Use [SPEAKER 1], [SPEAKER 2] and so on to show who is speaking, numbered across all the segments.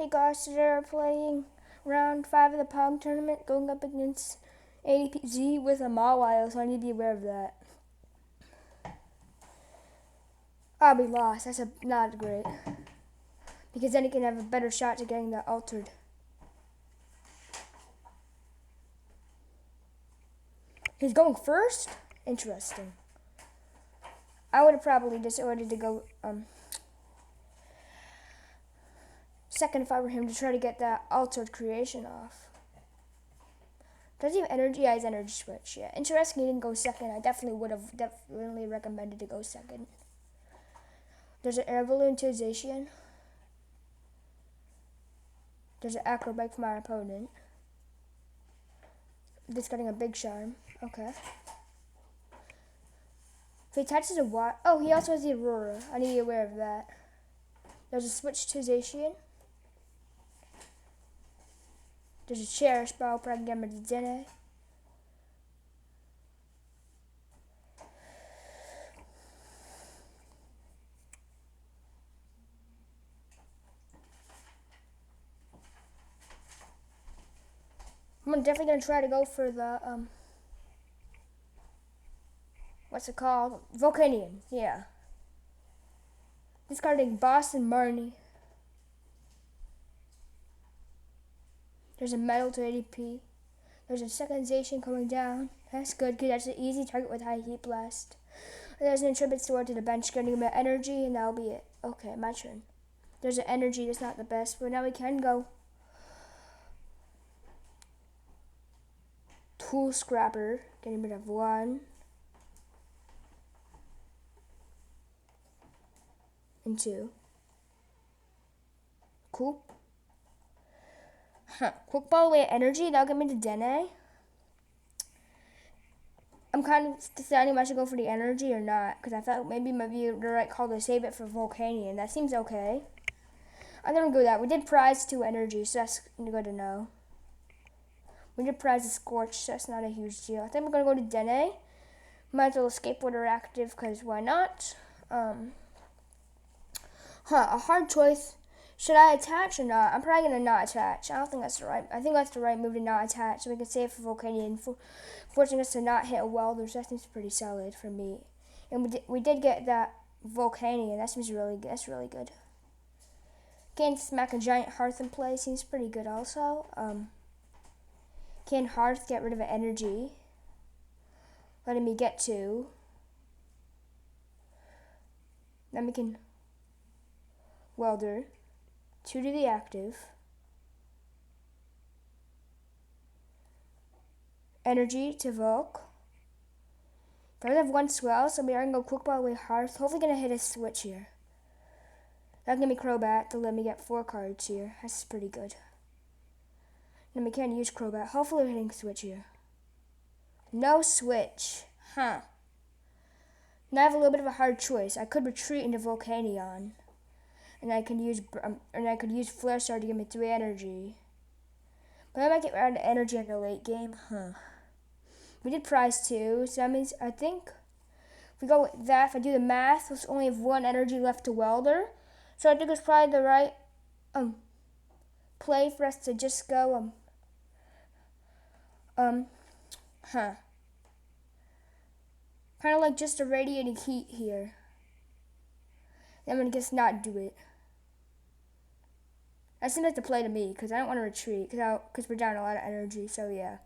[SPEAKER 1] Hey guys, today we're playing round 5 of the POG tournament, going up against ADP Z with a Mawile, so I need to be aware of that. I'll be lost, that's not great. Because then he can have a better shot to getting that altered. He's going first? Interesting. I would have probably decided to go second if I were him to try to get that altered creation off. Does he have energy? Yeah, he has energy switch. Yeah, interesting. He didn't go second. I definitely would have recommended to go second. There's an air balloon to Zacian. There's an acrobat for my opponent. This getting a big charm. Okay. If he attaches a watt. Oh, he also has the Aurora. I need to be aware of that. There's a switch to Zacian. There's a cherish ball, but I can get him to Dene. I'm definitely gonna try to go for the what's it called? Volcanion, yeah. Discarding Boston Marnie. There's a metal to ADP. There's a second Zacian coming down. That's good, because that's an easy target with high heat blast. And there's an intrepid sword to the bench, getting him energy, and that'll be it. Okay, my turn. There's an energy that's not the best, but now we can go. Tool Scrapper, getting rid of one. And two. Cool. Quick ball away energy, that'll get me to Dene. I'm kind of deciding if I should go for the energy or not, because I thought maybe it might be the right call to save it for Volcanion. That seems okay. I'm gonna go with that. We did prize 2 energy, so that's good to know. We did prize a Scorch, so that's not a huge deal. I think we're gonna go to Dene. Might as well skateboarder active, because why not? A hard choice. Should I attach or not? I'm probably gonna not attach. I don't think that's the right. I think that's the right move to not attach, so we can save for Volcanion, forcing us to not hit a Welder. So that seems pretty solid for me. And we did get that Volcanion. That seems really good. That's really good. Can smack a giant hearth in play seems pretty good also. Can hearth get rid of an energy, letting me get 2. Then we can Welder. 2 to the active. Energy to Volk. If I have 1 swell, so we are going to go quick ball away hearth. Hopefully going to hit a switch here. That'll give me Crobat to let me get 4 cards here. That's pretty good. Then we can't use Crobat. Hopefully we're hitting switch here. No switch. Now I have a little bit of a hard choice. I could retreat into Volcanion. And I could use Flare Star to give me 3 energy. But I might get out of energy in the late game. We did prize 2, so that means I think if we go with that, if I do the math, we'll only have 1 energy left to Welder. So I think it's probably the right play for us to just go kind of like just a radiating heat here. I'm gonna just not do it. That seems like the play to me, because I don't want to retreat, because we're down a lot of energy, so yeah.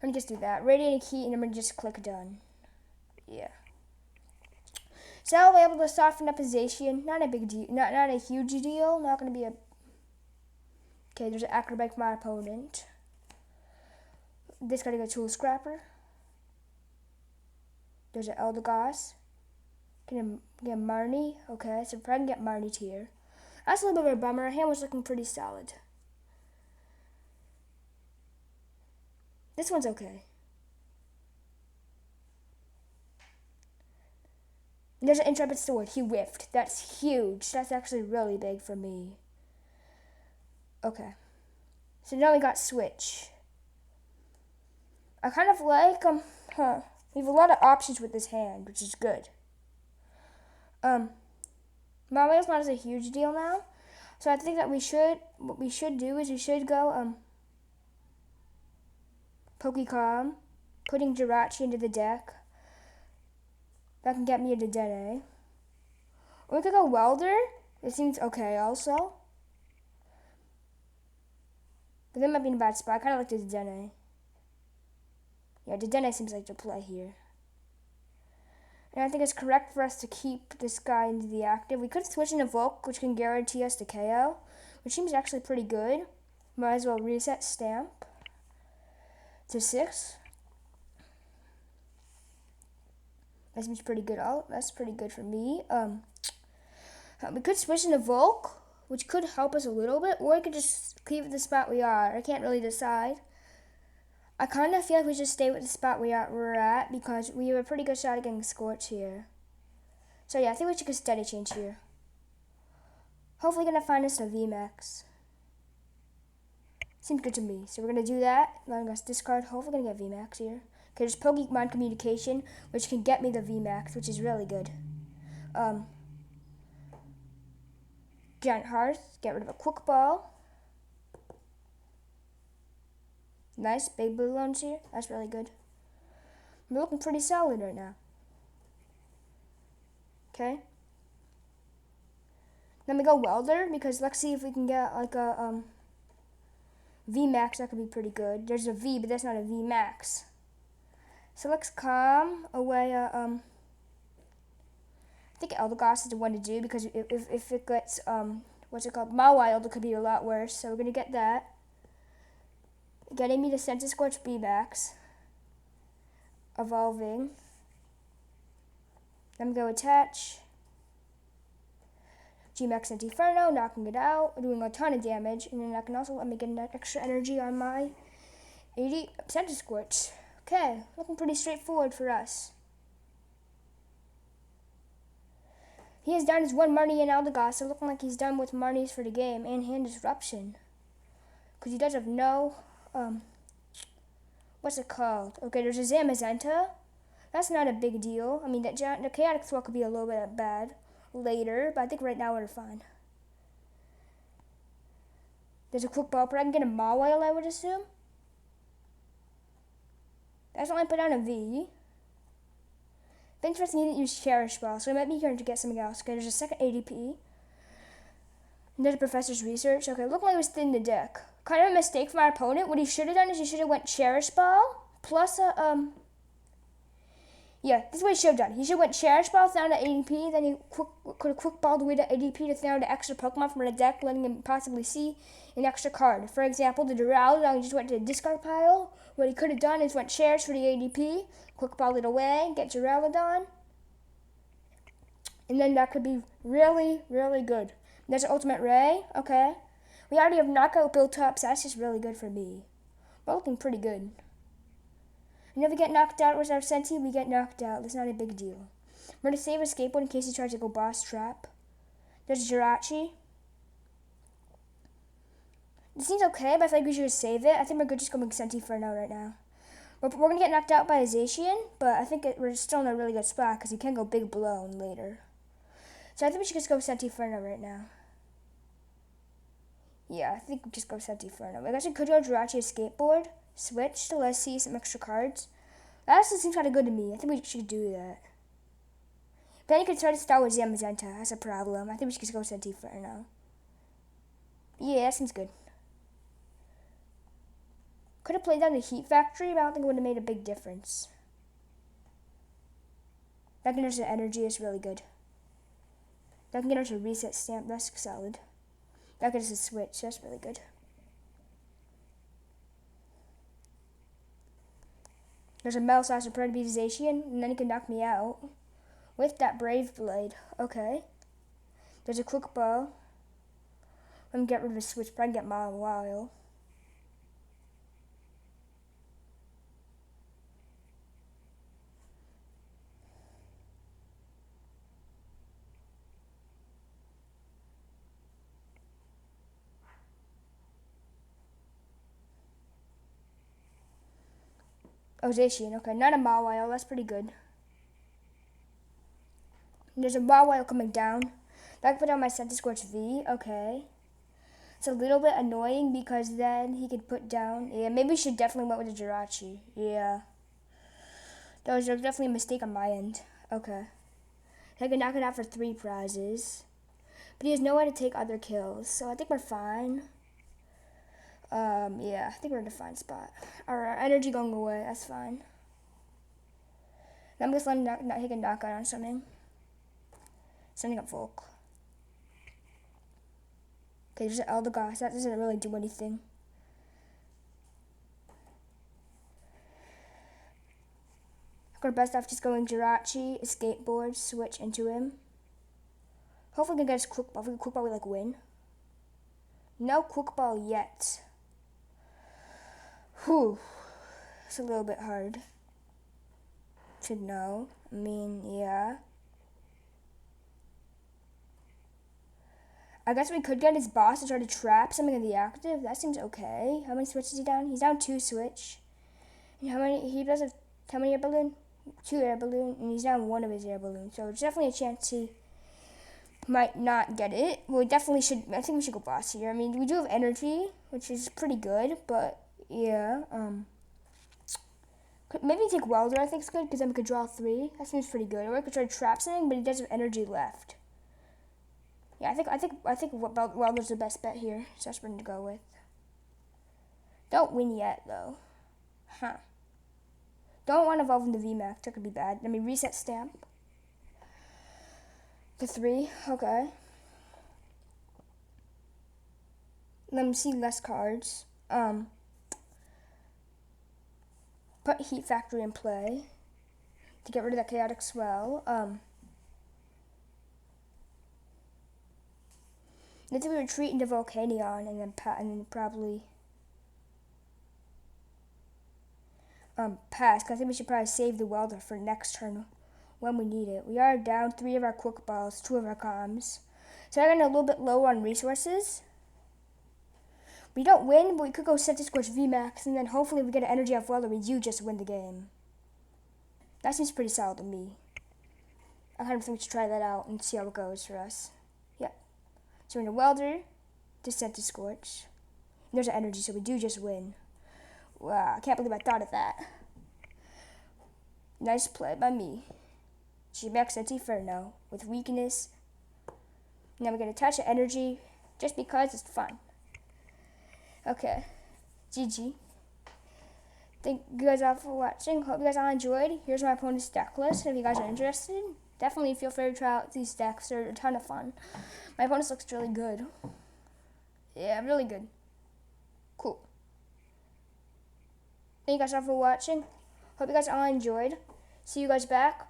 [SPEAKER 1] I'm going to just do that. Radiating heat, and I'm going to just click done. Yeah. So I'll be able to soften up a Zacian. Not a big deal. Not a huge deal. Not going to be a... Okay, there's an acrobat for my opponent. This got to go Tool Scrapper. There's an Eldegoss. Can I get Marnie? Okay, so if I can get Marnie here. That's a little bit of a bummer. Her hand was looking pretty solid. This one's okay. There's an intrepid sword. He whiffed. That's huge. That's actually really big for me. Okay. So now we got switch. I kind of like we have a lot of options with this hand, which is good. Mario's not as a huge deal now. So I think that what we should do is we should go Pokecom, putting Jirachi into the deck. That can get me into Dene. Or we could go Welder. It seems okay also. But that might be in a bad spot. I kind of like the Dene. Yeah, the Dene seems like the play here. And I think it's correct for us to keep this guy into the active. We could switch into Volk, which can guarantee us the KO, which seems actually pretty good. Might as well reset Stamp to 6. That seems pretty good. Oh, that's pretty good for me. We could switch into Volk, which could help us a little bit, or we could just keep the spot we are. I can't really decide. I kind of feel like we should stay with the spot we're at because we have a pretty good shot at getting Scorch here. So yeah, I think we should get steady change here. Hopefully gonna find us a VMAX. Seems good to me. So we're gonna do that. Letting us discard. Hopefully gonna get VMAX here. Okay, there's Pokemon Communication, which can get me the VMAX, which is really good. Giant Hearth, get rid of a Quick Ball. Nice, big blue ones here. That's really good. We're looking pretty solid right now. Okay. Then we go Welder, because let's see if we can get like a VMAX. That could be pretty good. There's a V, but that's not a VMAX. So let's calm away I think Eldegoss is the one to do, because if it gets what's it called, Mawile, it could be a lot worse. So we're gonna get that. Getting me the Centiskorch VMAX. Evolving. Then we go attach. GMAX Centiferno, knocking it out, doing a ton of damage, and then that can also let me get that extra energy on my 80 Centiskorch. Okay, looking pretty straightforward for us. He is down his 1 Marnie and Eldegoss, so looking like he's done with Marnies for the game and hand disruption. Because he does have no, what's it called? Okay, there's a Zamazenta. That's not a big deal. I mean, the Chaotic Swell could be a little bit bad later, but I think right now we're fine. There's a Quick Ball, but I can get a Mawile, I would assume. That's why I put down a V. It's interesting he didn't use Cherish Ball, so I might be here to get something else. Okay, there's a second ADP. And there's a Professor's Research. Okay, looked like it was thin the deck. Kind of a mistake from our opponent. What he should have done is he should have went Cherish Ball plus a yeah, this is what he should have done. He should have went Cherish Ball down to ADP, then he could have quick balled away to ADP to throw the extra Pokemon from the deck, letting him possibly see an extra card. For example, the Duraludon, he just went to the discard pile. What he could have done is went Cherish for the ADP, quick ball it away, get Duraludon, and then that could be really, really good. There's an Ultimate Ray, okay. We already have Knockout built up, so that's just really good for me. We're looking pretty good. And if we get knocked out with our Senti, we get knocked out. That's not a big deal. We're going to save a Skateboard in case he tries to go Boss Trap. There's Jirachi. This seems okay, but I think we should save it. I think we're good just going Centiferno right now. We're going to get knocked out by a Zacian, but I think we're still in a really good spot because he can go Big Blown later. So I think we should just go Centiferno right now. Yeah, I think we just go Centiferno. I guess we could go Jirachi a Skateboard. Switch to let's see some extra cards. That actually seems kind of good to me. I think we should do that. But then you could try to start with Zamazenta. That's a problem. I think we should just go Centiferno. Yeah, that seems good. Could have played down the Heat Factory, but I don't think it would have made a big difference. That can the energy is really good. That can get us a reset stamp. That's solid. That can us a switch. That's really good. There's a Metal Slash of Predator Zacian, and then he can knock me out with that Brave Blade. Okay. There's a Quick Ball. Let me get rid of the switch, but I can get Mawile. Oh, Zacian. Okay, not a Mawile. That's pretty good. And there's a Mawile coming down. I can put on my Centiskorch V. Okay. It's a little bit annoying because then he could put down. Yeah, maybe we should definitely went with the Jirachi. Yeah. That was definitely a mistake on my end. Okay. I can knock it out for 3 prizes. But he has nowhere to take other kills, so I think we're fine. Yeah, I think we're in a fine spot. Our energy going away, that's fine. Now I'm just letting he can knock out on something. Sending up Volk. Okay, there's an Elder Goss. That doesn't really do anything. Our best off just going Jirachi, skateboard, switch into him. Hopefully we can get his quick ball. If we can quick ball, we like win. No quick ball yet. Whew. It's a little bit hard to know. I mean, yeah. I guess we could get his boss to try to trap something in the active. That seems okay. How many switches is he down? He's down 2 switch. And how many? He does have how many air balloon? 2 air balloon, and he's down 1 of his air balloons. So it's definitely a chance he might not get it. We definitely should. I think we should go boss here. I mean, we do have energy, which is pretty good, but yeah. Maybe take Welder. I think it's good because then we could draw 3. That seems pretty good. Or we could try to trap something, but he does have energy left. Yeah, I think Welder's the best bet here. So that's what we're gonna go with. Don't win yet though. Huh. Don't want to evolve into VMAX. That could be bad. Let me reset stamp. The 3. Okay. Let me see less cards. Put Heat Factory in play to get rid of that Chaotic Swell. Then we retreat into Volcanion and then probably pass, because I think we should probably save the Welder for next turn when we need it. We are down 3 of our quick balls, 2 of our comms. So we're getting a little bit lower on resources. We don't win, but we could go Centiskorch VMAX, and then hopefully we get an energy off Welder. We do just win the game. That seems pretty solid to me. I kind of think we should try that out and see how it goes for us. Yep. So we're in a Welder to Centiskorch. And there's an energy, so we do just win. Wow, I can't believe I thought of that. Nice play by me. GMAX Centiferno with weakness. Now we're going to attach the energy just because it's fun. Okay. GG. Thank you guys all for watching. Hope you guys all enjoyed. Here's my opponent's deck list. If you guys are interested, definitely feel free to try out these decks. They're a ton of fun. My opponent's looks really good. Yeah, really good. Cool. Thank you guys all for watching. Hope you guys all enjoyed. See you guys back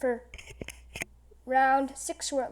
[SPEAKER 1] for round 6 shortly.